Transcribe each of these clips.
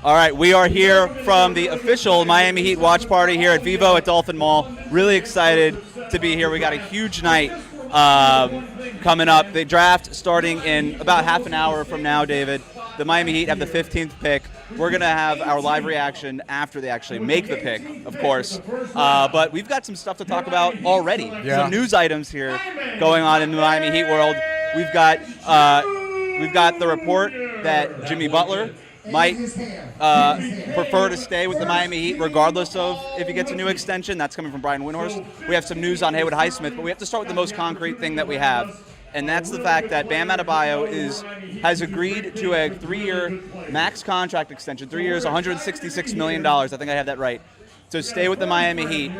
All right, we are here from the official Miami Heat watch party here at Vivo at Dolphin Mall. Really excited to be here. We got a huge night coming up. The draft starting in about half an hour from now, David. The Miami Heat have the 15th pick. We're going to have our live reaction after they actually make the pick, of course. But we've got some stuff to talk about already. Yeah. Some news items here going on in the Miami Heat world. We've got the report that Jimmy Butler might prefer to stay with the Miami Heat regardless of if he gets a new extension. That's coming from Brian Windhorst. We have some news on Haywood Highsmith, but we have to start with the most concrete thing that we have, and that's the fact that Bam Adebayo has agreed to a 3-year max contract extension, 3 years, $166 million. I think I have that right. To stay with the Miami Heat.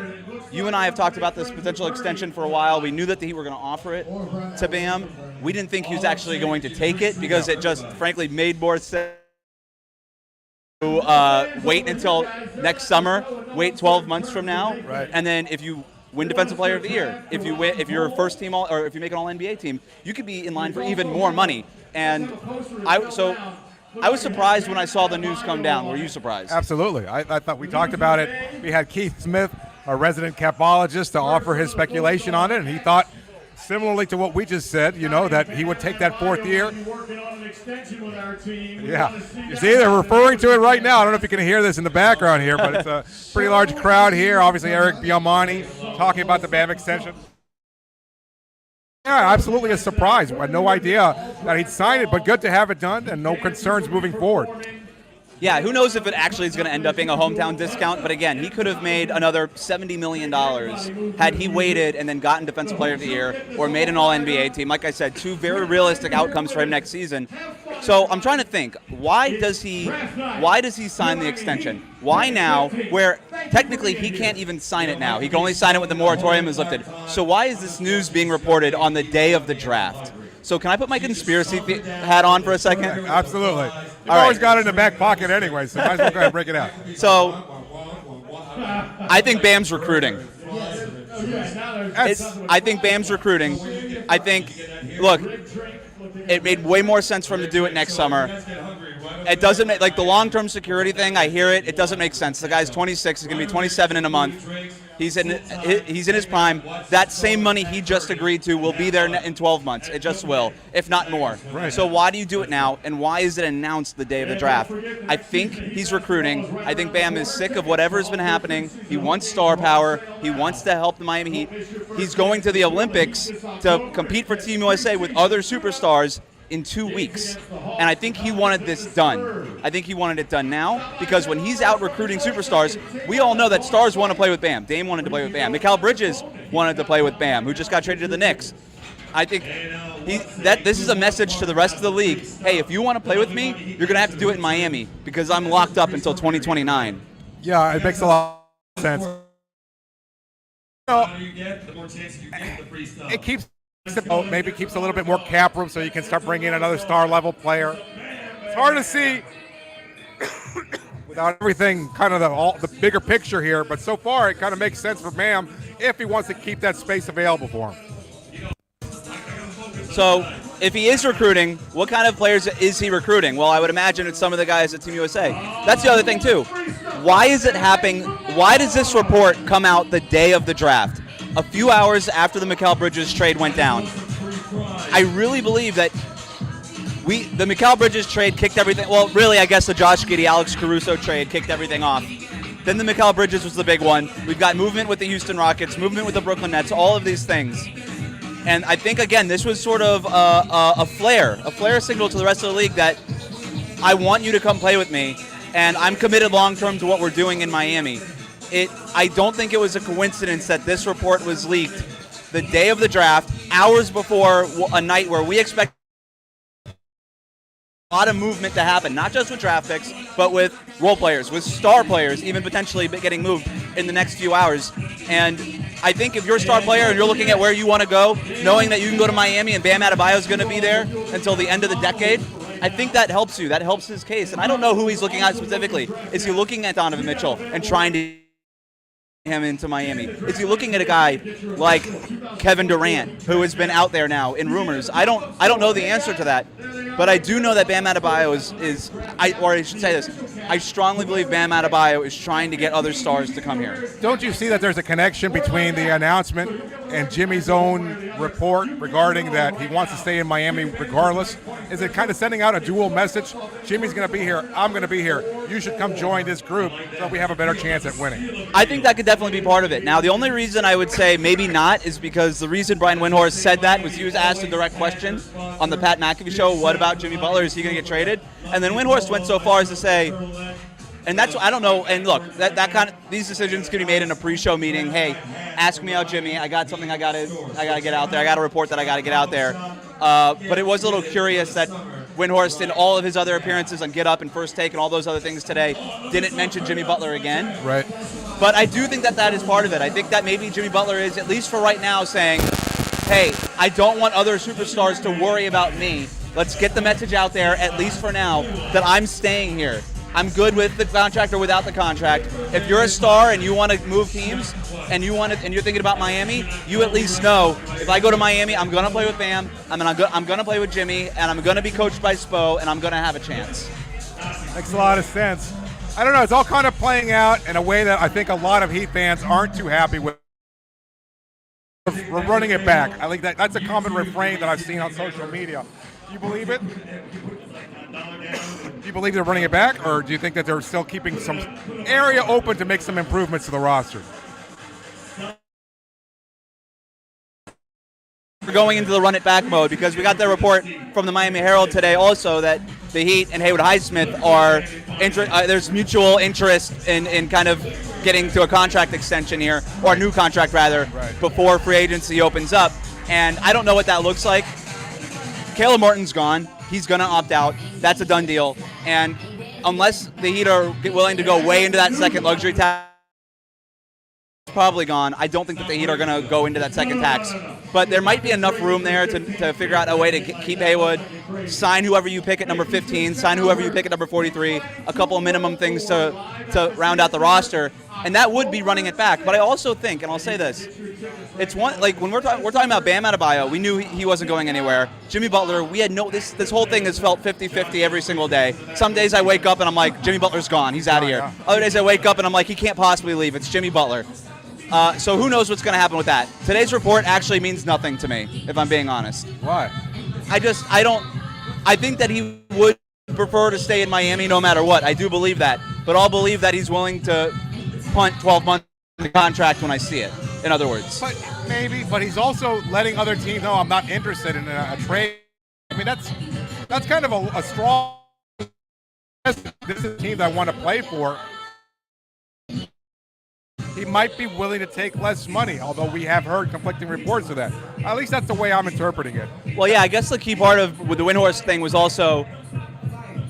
You and I have talked about this potential extension for a while. We knew that the Heat were going to offer it to Bam. We didn't think he was actually going to take it because it just, frankly, made more sense to wait until next summer, wait 12 months from now, right. And then if you win Defensive Player of the Year, if you're a first team or if you make an All-NBA team, you could be in line for even more money. And I was surprised when I saw the news come down. Were you surprised? Absolutely. I thought we talked about it. We had Keith Smith, our resident capologist, to offer his speculation on it, and he thought, similarly to what we just said, that he would take that 4th year. Yeah. You see, they're referring to it right now. I don't know if you can hear this in the background here, but it's a pretty large crowd here. Obviously, Eric Bielmani talking about the Bam extension. Yeah, absolutely a surprise. I had no idea that he'd sign it, but good to have it done and no concerns moving forward. Yeah, who knows if it actually is going to end up being a hometown discount, but again, he could have made another $70 million had he waited and then gotten Defensive Player of the Year or made an All-NBA team. Like I said, 2 very realistic outcomes for him next season. So I'm trying to think, why does he sign the extension? Why now, where technically he can't even sign it now? He can only sign it when the moratorium is lifted. So why is this news being reported on the day of the draft? So can I put my conspiracy hat on for a second? Absolutely. You've always got it in the back pocket anyway, so might as well go ahead and break it out. So I think Bam's recruiting. I think Bam's recruiting. I think, look, it made way more sense for him to do it next summer. It doesn't make, like the long-term security thing, I hear it, it doesn't make sense. The guy's 26, he's going to be 27 in a month. He's in his prime. That same money he just agreed to will be there in 12 months. It just will, if not more. Right. So why do you do it now, and why is it announced the day of the draft? I think he's recruiting. I think Bam is sick of whatever's been happening. He wants star power. He wants to help the Miami Heat. He's going to the Olympics to compete for Team USA with other superstars in 2 weeks. And I think he wanted this done. I think he wanted it done now because when he's out recruiting superstars, we all know that stars want to play with Bam. Dame wanted to play with Bam. Mikal Bridges wanted to play with Bam, who just got traded to the Knicks. I think this is a message to the rest of the league. Hey, if you want to play with me, you're going to have to do it in Miami because I'm locked up until 2029. Yeah, it makes a lot of sense. It keeps maybe keeps a little bit more cap room so you can start bringing in another star-level player. It's hard to see without everything, kind of the bigger picture here, but so far it kind of makes sense for Bam if he wants to keep that space available for him. So if he is recruiting, what kind of players is he recruiting? Well, I would imagine it's some of the guys at Team USA. That's the other thing, too. Why is it happening? Why does this report come out the day of the draft? A few hours after the Mikal Bridges trade went down. I really believe that the Mikal Bridges trade kicked everything. Well, really, I guess the Josh Giddey, Alex Caruso trade kicked everything off. Then the Mikal Bridges was the big one. We've got movement with the Houston Rockets, movement with the Brooklyn Nets, all of these things. And I think, again, this was sort of a flare signal to the rest of the league that I want you to come play with me, and I'm committed long-term to what we're doing in Miami. I don't think it was a coincidence that this report was leaked the day of the draft, hours before a night where we expect a lot of movement to happen, not just with draft picks, but with role players, with star players, even potentially getting moved in the next few hours. And I think if you're a star player and you're looking at where you want to go, knowing that you can go to Miami and Bam Adebayo is going to be there until the end of the decade, I think that helps you. That helps his case. And I don't know who he's looking at specifically. Is he looking at Donovan Mitchell and trying to him into Miami? Is he looking at a guy like Kevin Durant, who has been out there now in rumors? I don't know the answer to that. But I do know that Bam Adebayo I should say this, I strongly believe Bam Adebayo is trying to get other stars to come here. Don't you see that there's a connection between the announcement and Jimmy's own report regarding that he wants to stay in Miami regardless? Is it kind of sending out a dual message? Jimmy's going to be here. I'm going to be here. You should come join this group so we have a better chance at winning. I think that could definitely be part of it. Now, the only reason I would say maybe not is because the reason Brian Windhorst said that was he was asked a direct question on the Pat McAfee show, what about Jimmy Butler? Is he going to get traded? And then Windhorst went so far as to say, and that's, I don't know, and look, that kind of, these decisions can be made in a pre-show meeting. Hey, ask me out, Jimmy. I got something I gotta get out there. I got a report that I gotta get out there. But it was a little curious that Windhorst, in all of his other appearances on Get Up and First Take and all those other things today, didn't mention Jimmy Butler again. Right. But I do think that is part of it. I think that maybe Jimmy Butler is, at least for right now, saying, hey, I don't want other superstars to worry about me. Let's get the message out there, at least for now, that I'm staying here. I'm good with the contract or without the contract. If you're a star and you want to move teams and you're thinking about Miami, you at least know if I go to Miami, I'm going to play with Bam, I'm going to play with Jimmy, and I'm going to be coached by Spo, and I'm going to have a chance. Makes a lot of sense. I don't know. It's all kind of playing out in a way that I think a lot of Heat fans aren't too happy with. We're running it back. I think that's a common refrain that I've seen on social media. Do you believe it? Do you believe they're running it back, or do you think that they're still keeping some area open to make some improvements to the roster? We're going into the run it back mode because we got the report from the Miami Herald today also that the Heat and Haywood Highsmith are there's mutual interest in kind of getting to a contract extension here, or a new contract rather, right, before free agency opens up. And I don't know what that looks like. Caleb Martin's gone. He's going to opt out. That's a done deal. And unless the Heat are willing to go way into that second luxury tax, probably gone. I don't think that the Heat are going to go into that second tax. But there might be enough room there to figure out a way to keep Haywood, sign whoever you pick at number 15, sign whoever you pick at number 43, a couple of minimum things to round out the roster. And that would be running it back. But I also think, and I'll say this, it's one, like when we're talking about Bam Adebayo, we knew he wasn't going anywhere. Jimmy Butler, we had this whole thing has felt 50-50 every single day. Some days I wake up and I'm like, Jimmy Butler's gone, he's out of here. Other days I wake up and I'm like, he can't possibly leave, it's Jimmy Butler. So who knows what's going to happen with that. Today's report actually means nothing to me, if I'm being honest. Why? I think that he would prefer to stay in Miami no matter what. I do believe that. But I'll believe that he's willing to punt 12 months in the contract when I see it, in other words. But he's also letting other teams know I'm not interested in a trade. I mean, that's kind of a strong. This is a team that I want to play for. He might be willing to take less money, although we have heard conflicting reports of that. At least that's the way I'm interpreting it. Well, yeah, I guess the key part with the Windhorst thing was also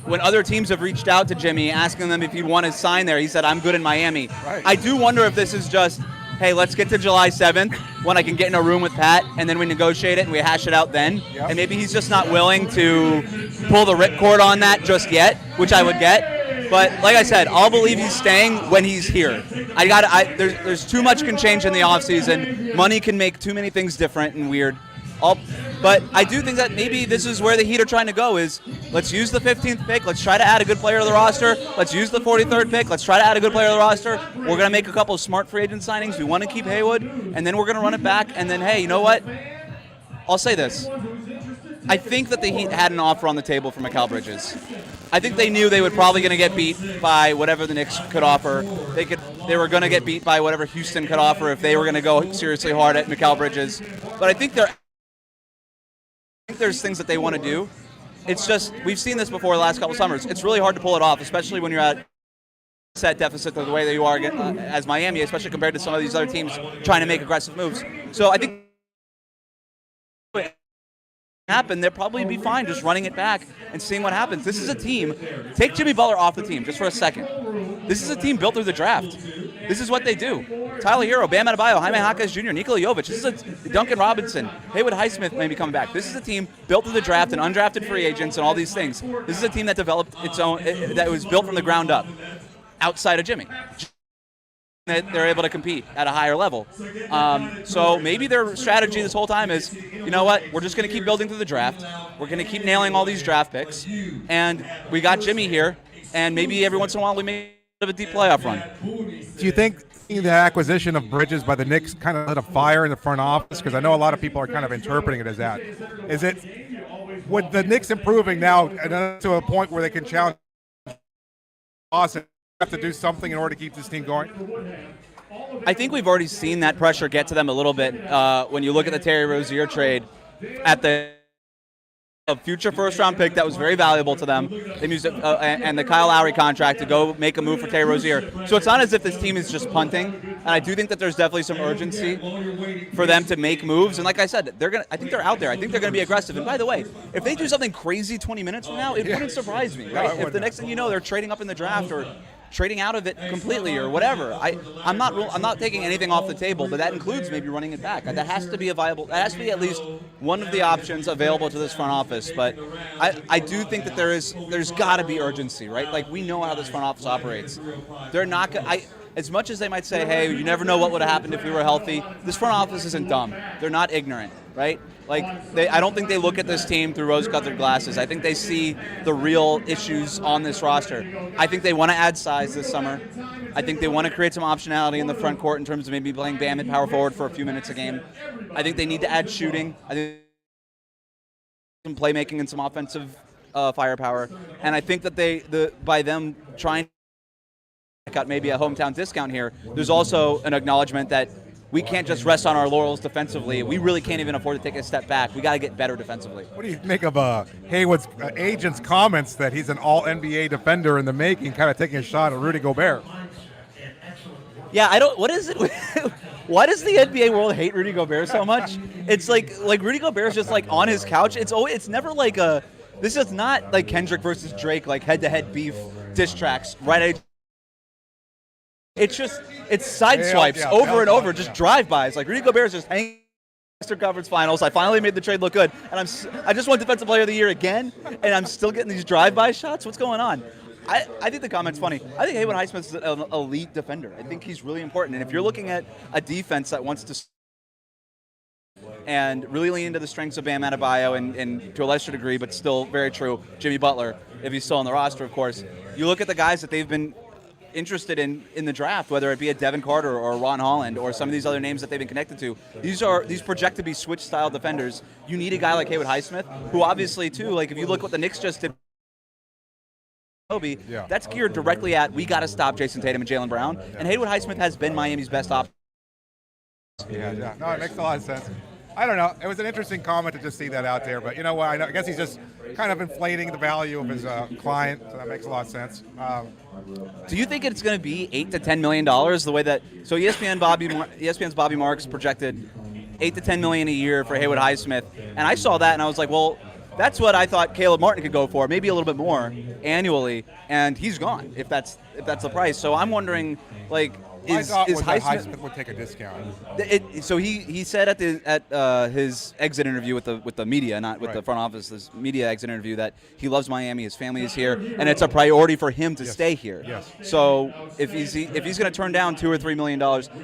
when other teams have reached out to Jimmy asking them if he'd want to sign there, he said, I'm good in Miami. Right. I do wonder if this is just, hey, let's get to July 7th when I can get in a room with Pat and then we negotiate it and we hash it out then. Yep. And maybe he's just not willing to pull the ripcord on that just yet, which I would get. But like I said, I'll believe he's staying when he's here. There's too much can change in the offseason. Money can make too many things different and weird. But I do think that maybe this is where the Heat are trying to go is let's use the 15th pick. Let's try to add a good player to the roster. Let's use the 43rd pick. Let's try to add a good player to the roster. We're going to make a couple of smart free agent signings. We want to keep Haywood, and then we're going to run it back. And then, hey, you know what? I'll say this. I think that the Heat had an offer on the table for Mikal Bridges. I think they knew they were probably going to get beat by whatever the Knicks could offer. They were going to get beat by whatever Houston could offer if they were going to go seriously hard at Mikal Bridges. But I think there's things that they want to do. It's just, we've seen this before the last couple of summers. It's really hard to pull it off, especially when you're at set deficit the way that you are as Miami, especially compared to some of these other teams trying to make aggressive moves. So I think happen, they'll probably be fine just running it back and seeing what happens. This is a team, take Jimmy Butler off the team just for a second. This is a team built through the draft. This is what they do. Tyler Hero, Bam Adebayo, Jaime Jaquez Jr., Nikola Jovic. This is Duncan Robinson, Haywood Highsmith may be coming back. This is a team built through the draft and undrafted free agents and all these things. This is a team that developed its own, that was built from the ground up outside of Jimmy. that they're able to compete at a higher level. So maybe their strategy this whole time is, you know what, we're just going to keep building through the draft. We're going to keep nailing all these draft picks. And we got Jimmy here, and maybe every once in a while we may have a deep playoff run. Do you think the acquisition of Bridges by the Knicks kind of lit a fire in the front office? Because I know a lot of people are kind of interpreting it as that. Is it, with the Knicks improving now to a point where they can challenge Boston, have to do something in order to keep this team going? I think we've already seen that pressure get to them a little bit when you look at the Terry Rozier trade at the future first-round pick that was very valuable to them. They used it, and the Kyle Lowry contract to go make a move for Terry Rozier. So it's not as if this team is just punting, and I do think that there's definitely some urgency for them to make moves. And like I said, I think they're out there. I think they're going to be aggressive. And by the way, if they do something crazy 20 minutes from now, it wouldn't surprise me, right? If the next thing you know, they're trading up in the draft or trading out of it completely or whatever. I'm not taking anything off the table, but that includes maybe running it back. That has to be that has to be at least one of the options available to this front office. But I do think that there's got to be urgency, right? Like, we know how this front office operates. They're not as much as they might say, hey, you never know what would have happened if we were healthy, this front office isn't dumb. They're not ignorant, right? Like, I don't think they look at this team through rose-colored glasses. I think they see the real issues on this roster. I think they want to add size this summer. I think they want to create some optionality in the front court in terms of maybe playing Bam at power forward for a few minutes a game. I think they need to add shooting. I think some playmaking and some offensive firepower. And I think that by them trying to got maybe a hometown discount here, there's also an acknowledgement that we can't just rest on our laurels defensively. We really can't even afford to take a step back. We got to get better defensively. What do you make of Haywood's agent's comments that he's an all-NBA defender in the making, kind of taking a shot at Rudy Gobert? Yeah, what is it? Why does the NBA world hate Rudy Gobert so much? It's like Rudy Gobert's just like on his couch. It's never like this is not like Kendrick versus Drake, like head-to-head beef diss tracks, right? It's side swipes over and over, just drive-bys. Like, Rudy Gobert's just hanging in the Western Conference Finals. I finally made the trade look good, and I just won Defensive Player of the Year again, and I'm still getting these drive-by shots. What's going on? I think the comment's funny. I think Haywood Highsmith's an elite defender. I think he's really important. And if you're looking at a defense that wants to and really lean into the strengths of Bam Adebayo and to a lesser degree, but still very true, Jimmy Butler, if he's still on the roster, of course. You look at the guys that they've been interested in the draft, whether it be a Devin Carter or Ron Holland or some of these other names that they've been connected to. These project to be switch-style defenders. You need a guy like Haywood Highsmith, who obviously, too, like if you look what the Knicks just did, that's geared directly at, we got to stop Jason Tatum and Jaylen Brown. And Haywood Highsmith has been Miami's best option. Yeah. No, it makes a lot of sense. I don't know. It was an interesting comment to just see that out there. But you know what? I guess he's just kind of inflating the value of his client. So that makes a lot of sense. Do you think it's going to be $8 to $10 million the way that? So ESPN's Bobby Marks projected $8 to $10 million a year for Haywood Highsmith, and I saw that and I was like, well, that's what I thought Caleb Martin could go for, maybe a little bit more annually, and he's gone if that's the price. So I'm wondering, like, is Highsmith would take a discount? So he said at his exit interview with the media, not with the front office, this media exit interview, that he loves Miami, his family is here, and it's a priority for him to stay here. Yes. So if he's going to turn down $2 or $3 million,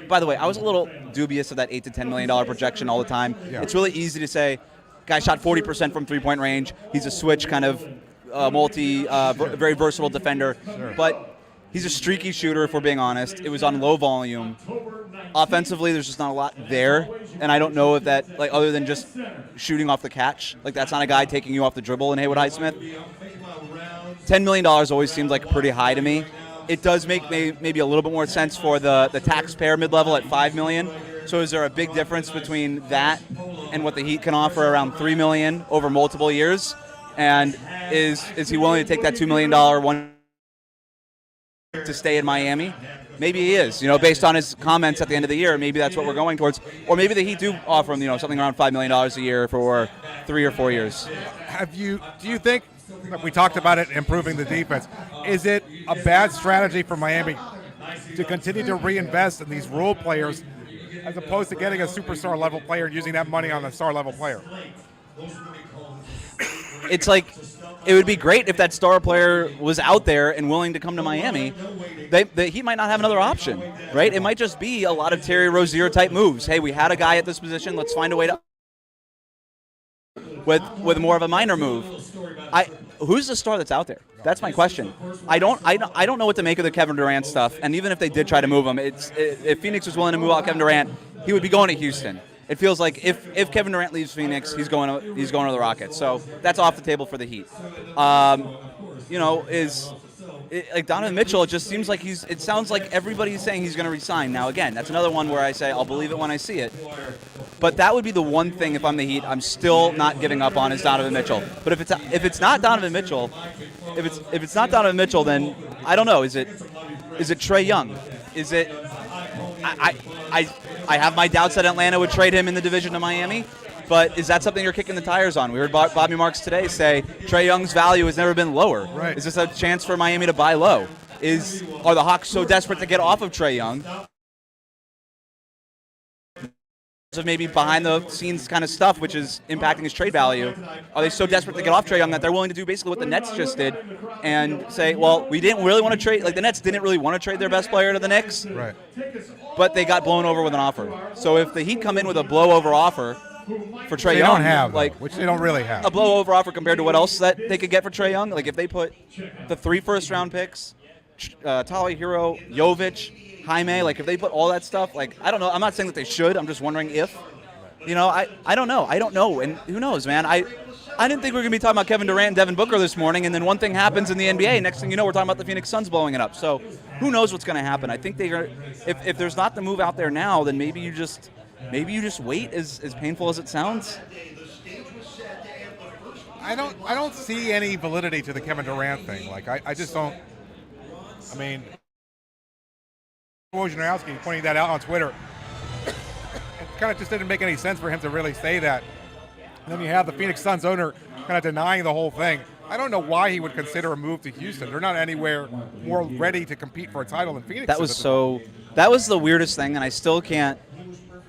by the way, I was a little dubious of that $8 to $10 million projection all the time. Yeah. It's really easy to say, guy shot 40% from three-point range. He's a switch kind of very versatile defender, but he's a streaky shooter, if we're being honest. It was on low volume. Offensively, there's just not a lot there, and I don't know if that, like, other than just shooting off the catch, like, that's not a guy taking you off the dribble in Haywood Highsmith. $10 million always seems like pretty high to me. It does make maybe a little bit more sense for the taxpayer mid-level at $5 million. So is there a big difference between that and what the Heat can offer around $3 million over multiple years? And is he willing to take that $2 million one to stay in Miami? Maybe he is, based on his comments at the end of the year. Maybe that's what we're going towards. Or maybe the Heat do offer him, something around $5 million a year for 3 or 4 years. Do you think, we talked about it, improving the defense, is it a bad strategy for Miami to continue to reinvest in these role players as opposed to getting a superstar level player and using that money on a star level player? It's like, it would be great if that star player was out there and willing to come to Miami. He might not have another option, right? It might just be a lot of Terry Rozier type moves. Hey, we had a guy at this position. Let's find a way to with more of a minor move. Who's the star that's out there? That's my question. I don't know what to make of the Kevin Durant stuff. And even if they did try to move him, if Phoenix was willing to move out Kevin Durant, he would be going to Houston. It feels like if Kevin Durant leaves Phoenix, he's going to the Rockets. So that's off the table for the Heat. Like Donovan Mitchell, it just seems like it sounds like everybody's saying he's going to resign. Now, again, that's another one where I say I'll believe it when I see it. But that would be the one thing, if I'm the Heat, I'm still not giving up on is Donovan Mitchell. But if it's not Donovan Mitchell, if it's not Donovan Mitchell, then I don't know. Is it Trae Young? Is it? I have my doubts that Atlanta would trade him in the division to Miami. But is that something you're kicking the tires on? We heard Bobby Marks today say Trae Young's value has never been lower. Right. Is this a chance for Miami to buy low? Are the Hawks so desperate to get off of Trae Young? So maybe behind the scenes kind of stuff, which is impacting his trade value. Are they so desperate to get off Trae Young that they're willing to do basically what the Nets just did and say, well, we didn't really want to trade, like the Nets didn't really want to trade their best player to the Knicks, right? But they got blown over with an offer. So if the Heat come in with a blowover offer for Trae Young, they don't have, like, which they don't really have, a blowover offer compared to what else that they could get for Trae Young, like if they put the 3 first-round picks, Tyler Hero, Jovic, Jaime, like if they put all that stuff, like I don't know. I'm not saying that they should. I'm just wondering if, I don't know. I don't know, and who knows, man. I didn't think we were gonna be talking about Kevin Durant and Devin Booker this morning, and then one thing happens in the NBA. Next thing you know, we're talking about the Phoenix Suns blowing it up. So who knows what's gonna happen? I think if there's not the move out there now, then maybe you just wait. As painful as it sounds. I don't see any validity to the Kevin Durant thing. Like I just don't. I mean, Wojnarowski pointing that out on Twitter. It kind of just didn't make any sense for him to really say that. And then you have the Phoenix Suns owner kind of denying the whole thing. I don't know why he would consider a move to Houston. They're not anywhere more ready to compete for a title than Phoenix. That was the weirdest thing, and I still can't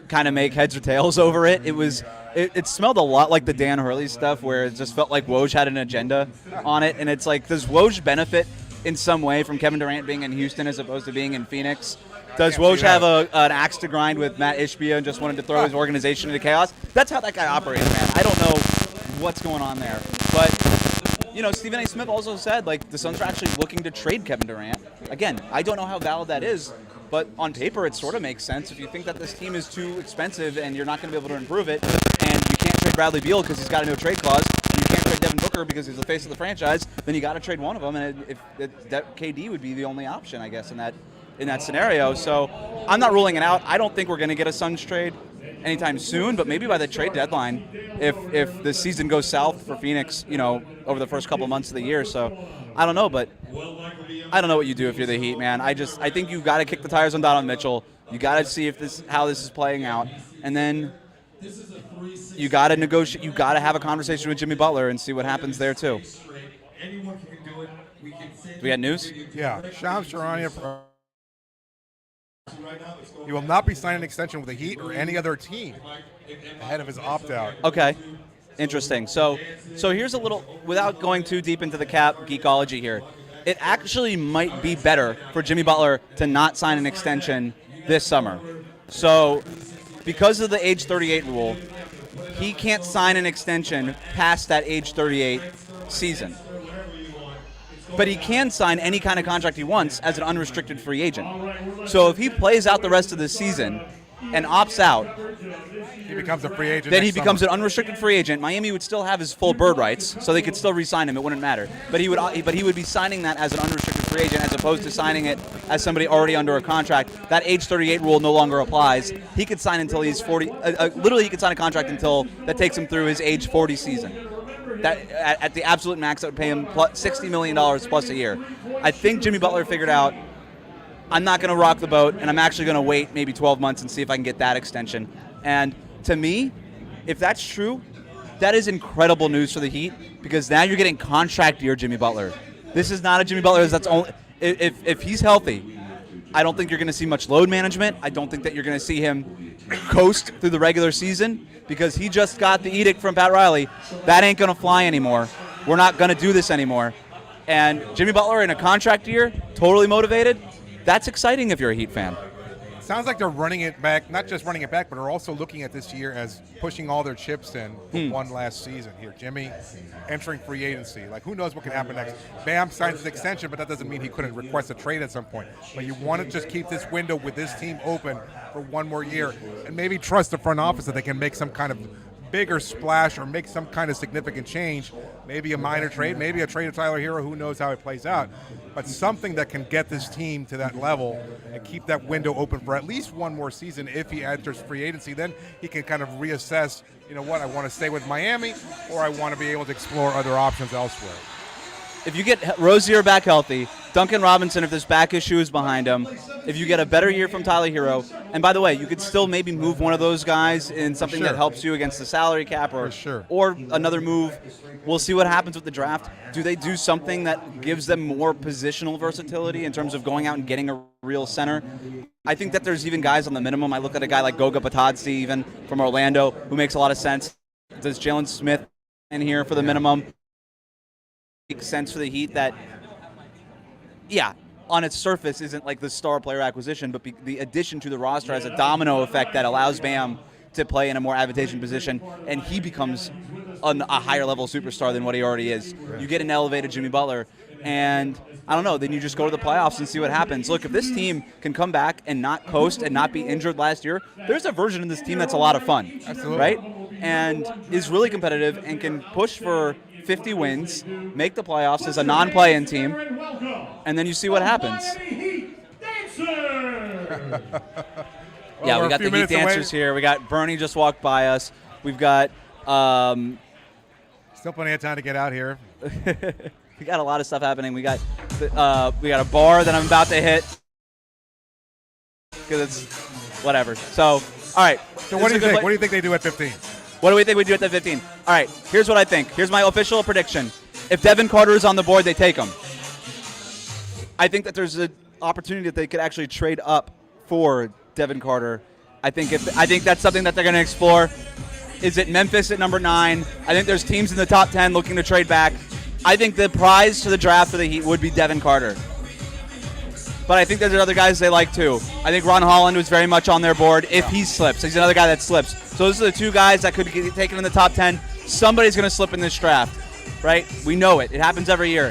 kind of make heads or tails over it. It smelled a lot like the Dan Hurley stuff, where it just felt like Woj had an agenda on it, and it's like, does Woj benefit in some way from Kevin Durant being in Houston as opposed to being in Phoenix? Does Woj have an axe to grind with Matt Ishbia and just wanted to throw his organization into chaos? That's how that guy operates, man. I don't know what's going on there. But, Stephen A. Smith also said, like, the Suns are actually looking to trade Kevin Durant. Again, I don't know how valid that is, but on paper it sort of makes sense. If you think that this team is too expensive and you're not going to be able to improve it, and you can't trade Bradley Beal because he's got a no trade clause, and you can't trade Devin Booker because he's the face of the franchise, then you got to trade one of them, and that KD would be the only option, I guess, in that scenario. So I'm not ruling it out. I don't think we're going to get a Suns trade anytime soon, but maybe by the trade deadline, if the season goes south for Phoenix, over the first couple months of the year. So I don't know, but I don't know what you do if you're the Heat, man. I think you got to kick the tires on Donovan Mitchell. You got to see how this is playing out, and then you got to negotiate. You got to have a conversation with Jimmy Butler and see what happens there too. Do we got news? Yeah, Shams Charania. He will not be signing an extension with the Heat or any other team ahead of his opt-out. Okay, interesting. So here's a little, without going too deep into the cap geekology here, it actually might be better for Jimmy Butler to not sign an extension this summer. So because of the age 38 rule, he can't sign an extension past that age 38 season. But he can sign any kind of contract he wants as an unrestricted free agent. So if he plays out the rest of the season and opts out, he becomes a free agent. Then he becomes an unrestricted free agent. Miami would still have his full bird rights, so they could still re-sign him. It wouldn't matter. But he would be signing that as an unrestricted free agent as opposed to signing it as somebody already under a contract. That age 38 rule no longer applies. He could sign until he's 40. Literally, he could sign a contract until that takes him through his age 40 season. That at the absolute max, that would pay him $60 million plus a year. I think Jimmy Butler figured out, I'm not going to rock the boat, and I'm actually going to wait maybe 12 months and see if I can get that extension. And to me, if that's true, that is incredible news for the Heat, because now you're getting contract year Jimmy Butler. This is not a Jimmy Butler that's only if he's healthy. I don't think you're going to see much load management. I don't think that you're going to see him coast through the regular season, because he just got the edict from Pat Riley. That ain't going to fly anymore. we're not going to do this anymore. And Jimmy Butler in a contract year, totally motivated. That's exciting if you're a Heat fan. Sounds like they're running it back, not just running it back, but are also looking at this year as pushing all their chips in for one last season here. Jimmy entering free agency. Like, who knows what can happen next? Bam signs his extension, but that doesn't mean he couldn't request a trade at some point. But you want to just keep this window with this team open for one more year and maybe trust the front office that they can make some kind of bigger splash or make some kind of significant change, maybe a minor trade, maybe a trade of Tyler Hero, who knows how it plays out, but something that can get this team to that level and keep that window open for at least one more season. If he enters free agency, then he can kind of reassess, you know what, I want to stay with Miami or I want to be able to explore other options elsewhere. If you get Rozier back healthy, Duncan Robinson, if there's back issues behind him, if you get a better year from Tyler Hero, and by the way, you could still maybe move one of those guys in something that helps you against the salary cap or another move. We'll see what happens with the draft. Do they do something that gives them more positional versatility in terms of going out and getting a real center? I think that there's even guys on the minimum. I look at a guy like Goga Batadze even from Orlando who makes a lot of sense. Does Jalen Smith in here for the minimum? Makes sense for the Heat that, yeah, on its surface isn't like the star player acquisition, but the addition to the roster has a domino effect that allows Bam to play in a more advantageous position, and he becomes a higher level superstar than what he already is. You get an elevated Jimmy Butler, and I don't know, then you just go to the playoffs and see what happens. Look, if this team can come back and not coast and not be injured last year, there's a version of this team that's a lot of fun. Absolutely. Right? And is really competitive and can push for 50 wins, make the playoffs as a non-play-in team, and then you see what happens. Yeah, we got the Heat dancers here. We got Bernie just walked by us. We've got still plenty of time to get out here. We got a lot of stuff happening. We got a bar that I'm about to hit because it's whatever. So, all right. So what do you think? What do you think they do at 15? What do we think we do at the 15? All right, here's what I think. Here's my official prediction. If Devin Carter is on the board, they take him. I think that there's an opportunity that they could actually trade up for Devin Carter. I think that's something that they're going to explore. Is it Memphis at number 9? I think there's teams in the top 10 looking to trade back. I think the prize to the draft for the Heat would be Devin Carter. But I think there's other guys they like too. I think Ron Holland was very much on their board if he slips. He's another guy that slips. So those are the two guys that could get taken in the top 10. Somebody's going to slip in this draft, right? We know it. It happens every year.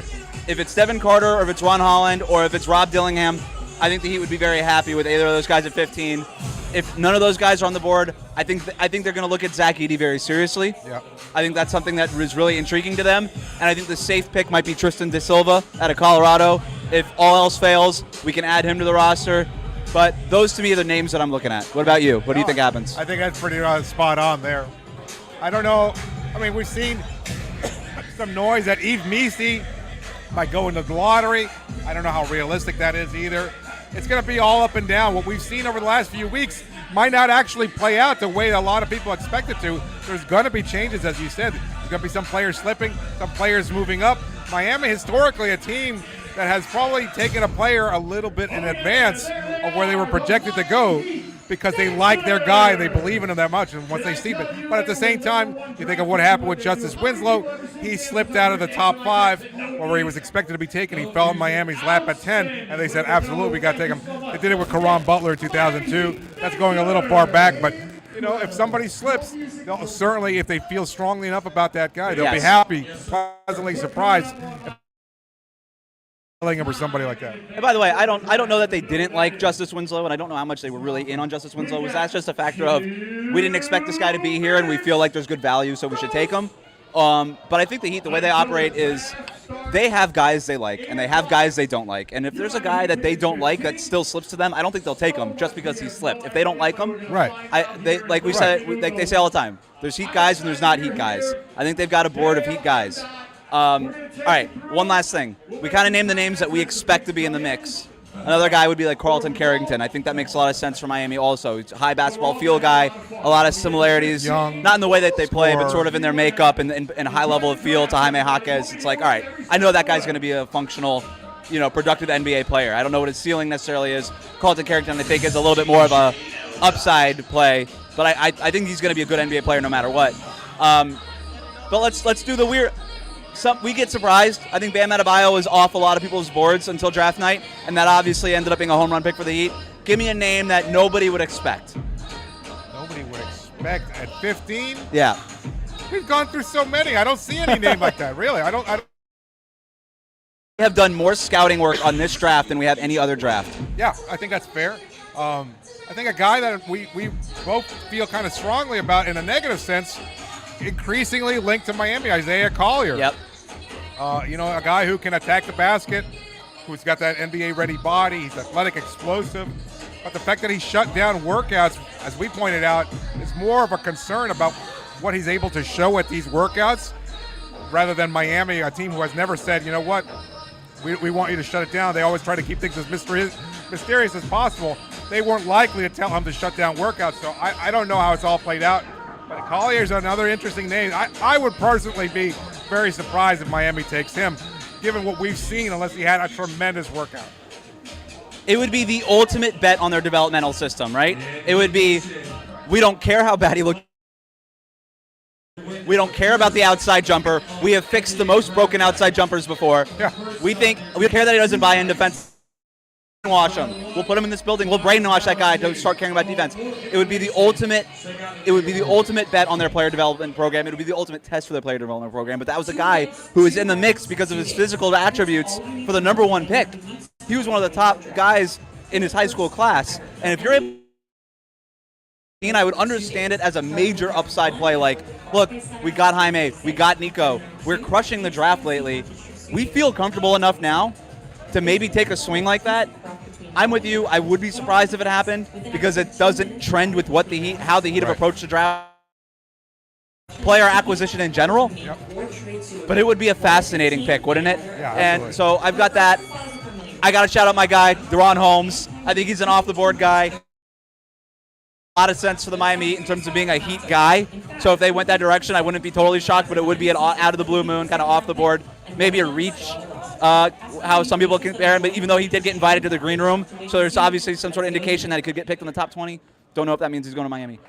If it's Devin Carter or if it's Ron Holland or if it's Rob Dillingham, I think the Heat would be very happy with either of those guys at 15. If none of those guys are on the board, I think they're going to look at Zach Edey very seriously. Yeah. I think that's something that is really intriguing to them. And I think the safe pick might be Tristan De Silva out of Colorado. If all else fails, we can add him to the roster. But those, to me, are the names that I'm looking at. What about you? What do you think happens? I think that's pretty spot on there. I don't know. I mean, we've seen some noise that Yves Missi might go into the lottery. I don't know how realistic that is either. It's going to be all up and down. What we've seen over the last few weeks might not actually play out the way a lot of people expect it to. There's going to be changes, as you said. There's going to be some players slipping, some players moving up. Miami, historically, a team that has probably taken a player a little bit in advance of where they were projected to go because they like their guy and they believe in him that much, and once they see it. But at the same time, you think of what happened with Justice Winslow. He slipped out of the top 5 where he was expected to be taken. He fell in Miami's lap at 10, and they said, absolutely, we got to take him. They did it with Caron Butler in 2002. That's going a little far back, but you know, if somebody slips, they'll certainly, if they feel strongly enough about that guy, they'll be happy, pleasantly surprised him or somebody like that. And by the way, I don't know that they didn't like Justice Winslow, and I don't know how much they were really in on Justice Winslow. Was that just a factor of we didn't expect this guy to be here, and we feel like there's good value, so we should take him? But I think the Heat, the way they operate is they have guys they like, and they have guys they don't like. And if there's a guy that they don't like that still slips to them, I don't think they'll take him just because he slipped. If they don't like him, right? Like we said, like they say all the time, there's Heat guys and there's not Heat guys. I think they've got a board of Heat guys. All right, one last thing. We kind of named the names that we expect to be in the mix. Another guy would be like Carlton Carrington. I think that makes a lot of sense for Miami also. He's a high basketball feel guy, a lot of similarities. Young, not in the way that they play, but sort of in their makeup and a high level of feel to Jaime Jaquez. It's like, all right, I know that guy's going to be a functional, productive NBA player. I don't know what his ceiling necessarily is. Carlton Carrington, I think, is a little bit more of a upside play, but I think he's going to be a good NBA player no matter what. But let's do the weird. we get surprised. I think Bam Adebayo was off a lot of people's boards until draft night, and that obviously ended up being a home run pick for the Heat. Give me a name that nobody would expect. Nobody would expect at 15? Yeah. We've gone through so many. I don't see any name like that, really. I don't. We have done more scouting work on this draft than we have any other draft. Yeah, I think that's fair. I think a guy that we both feel kind of strongly about in a negative sense, increasingly linked to Miami, Isaiah Collier. Yep. A guy who can attack the basket, who's got that NBA-ready body. He's athletic, explosive. But the fact that he shut down workouts, as we pointed out, is more of a concern about what he's able to show at these workouts rather than Miami, a team who has never said, you know what, we want you to shut it down. They always try to keep things as mysterious as possible. They weren't likely to tell him to shut down workouts, so I don't know how it's all played out. But Collier's another interesting name. I would personally be very surprised if Miami takes him, given what we've seen, unless he had a tremendous workout. It would be the ultimate bet on their developmental system, right? It would be, we don't care how bad he looked. We don't care about the outside jumper. We have fixed the most broken outside jumpers before. Yeah. We care that he doesn't buy in defense. Wash him. We'll put him in this building. We'll brainwash that guy to start caring about defense. It would be the ultimate bet on their player development program. It would be the ultimate test for their player development program. But that was a guy who was in the mix because of his physical attributes for the number one pick. He was one of the top guys in his high school class. And if you're able, I would understand it as a major upside play. Like, look, we got Jaime, we got Nico. We're crushing the draft lately. We feel comfortable enough now to maybe take a swing like that. I'm with you. I would be surprised if it happened because it doesn't trend with how the Heat have approached the draft, player acquisition in general. Yep. But it would be a fascinating pick, wouldn't it? Yeah, and so I've got that. I got to shout out my guy, Deron Holmes. I think he's an off-the-board guy. A lot of sense for the Miami Heat in terms of being a Heat guy. So if they went that direction, I wouldn't be totally shocked, but it would be an out of the blue moon, kind of off the board, maybe a reach. How some people compare him, but even though he did get invited to the green room, so there's obviously some sort of indication that he could get picked in the top 20. Don't know if that means he's going to Miami.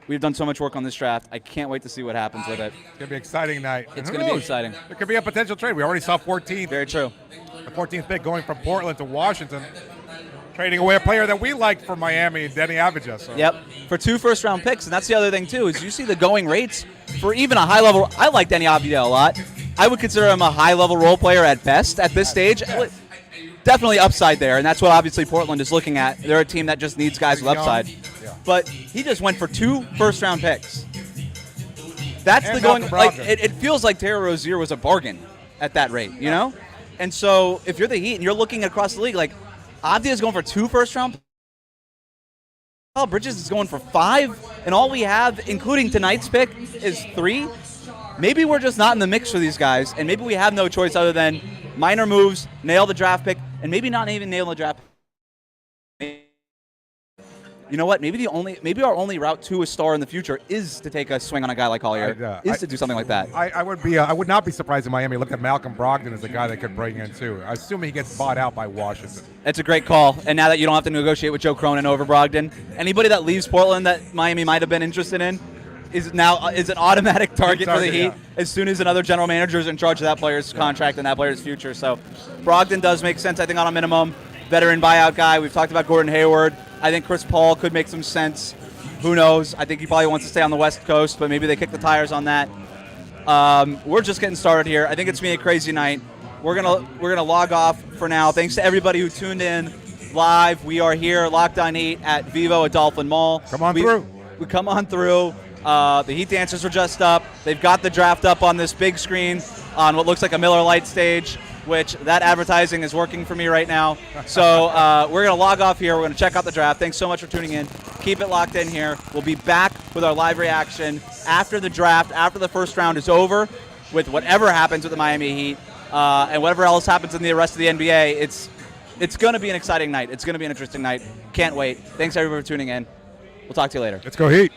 We've done so much work on this draft. I can't wait to see what happens with it. It's going to be an exciting night. It's going to be exciting. There could be a potential trade. We already saw 14th. Very true. The 14th pick going from Portland to Washington, trading away a player that we liked for Miami, Denny Avdija. So. Yep, for 2 first-round picks, and that's the other thing, too, is you see the going rates for even a high-level. I like Denny Avdija a lot. I would consider him a high-level role player at best at this stage. Definitely upside there, and that's what obviously Portland is looking at. They're a team that just needs guys with upside. Yeah. But he just went for 2 first-round picks. That's and the going. Like it feels like Terry Rozier was a bargain at that rate, you know. And so if you're the Heat and you're looking across the league, like Avdija is going for 2 first-round. Bridges is going for 5, and all we have, including tonight's pick, is 3. Maybe we're just not in the mix for these guys, and maybe we have no choice other than minor moves, nail the draft pick, and maybe not even nail the draft pick. You know what? Maybe our only route to a star in the future is to take a swing on a guy like Collier, to do something like that. I would not be surprised if Miami looked at Malcolm Brogdon as a guy they could bring in too. I assume he gets bought out by Washington. That's a great call. And now that you don't have to negotiate with Joe Cronin over Brogdon, anybody that leaves Portland that Miami might have been interested in is an automatic target for the Heat as soon as another general manager is in charge of that player's contract and that player's future. So Brogdon does make sense, I think, on a minimum. Veteran buyout guy. We've talked about Gordon Hayward. I think Chris Paul could make some sense. Who knows? I think he probably wants to stay on the West Coast, but maybe they kick the tires on that. We're just getting started here. I think it's been a crazy night. We're gonna log off for now. Thanks to everybody who tuned in live. We are here, Locked On Heat at Vivo at Dolphin Mall. Come on through. We come on through. The Heat dancers are just up. They've got the draft up on this big screen on what looks like a Miller Lite stage, which that advertising is working for me right now. So we're going to log off here. We're going to check out the draft. Thanks so much for tuning in. Keep it locked in here. We'll be back with our live reaction after the draft, after the first round is over, with whatever happens with the Miami Heat and whatever else happens in the rest of the NBA. It's going to be an exciting night. It's going to be an interesting night. Can't wait. Thanks, everybody, for tuning in. We'll talk to you later. Let's go Heat.